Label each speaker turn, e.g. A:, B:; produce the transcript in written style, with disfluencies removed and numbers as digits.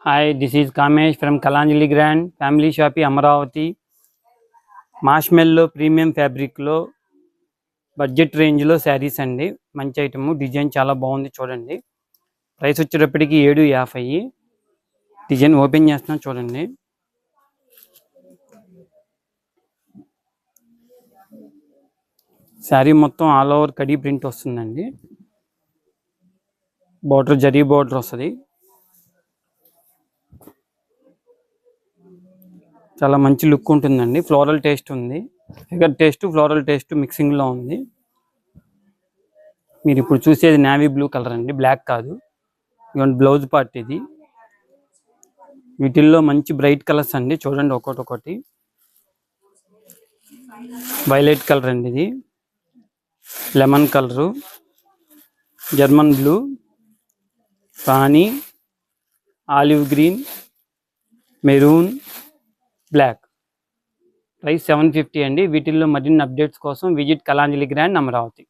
A: Hi, this is Kamesh from Kalanjali Grand Family Shop Amaravati. మార్ష్మెల్లో premium ఫ్యాబ్రిక్లో budget రేంజ్లో శారీస్ అండి. మంచి ఐటమ్, డిజైన్ చాలా బాగుంది చూడండి. ప్రైస్ వచ్చేటప్పటికి 750. డిజైన్ ఓపెన్ చేస్తున్నాం చూడండి. శారీ మొత్తం ఆల్ ఓవర్ కడీ ప్రింట్ వస్తుందండి. బార్డర్ జరీ బార్డర్ వస్తుంది. చాలా మంచి లుక్ ఉంటుందండి. ఫ్లోరల్ టేస్ట్ ఉంది. ఫిగర్ టేస్ట్ ఫ్లోరల్ టేస్ట్ మిక్సింగ్లో ఉంది. మీరు ఇప్పుడు చూసేది నేవీ బ్లూ కలర్ అండి, బ్లాక్ కాదు. ఇవన్నీ బ్లౌజ్ పార్ట్ ఇది. వీటిల్లో మంచి బ్రైట్ కలర్స్ అండి చూడండి. ఒక్కొక్కటి వైలెట్ కలర్ అండి, ఇది లెమన్ కలరు, జర్మన్ బ్లూ, రాణి, olive green, maroon, black. Price 750 అండి. వీటిల్లో మరిన్ని అప్డేట్స్ కోసం విజిట్ కలాంజలి గ్రాండ్ అమరావతి.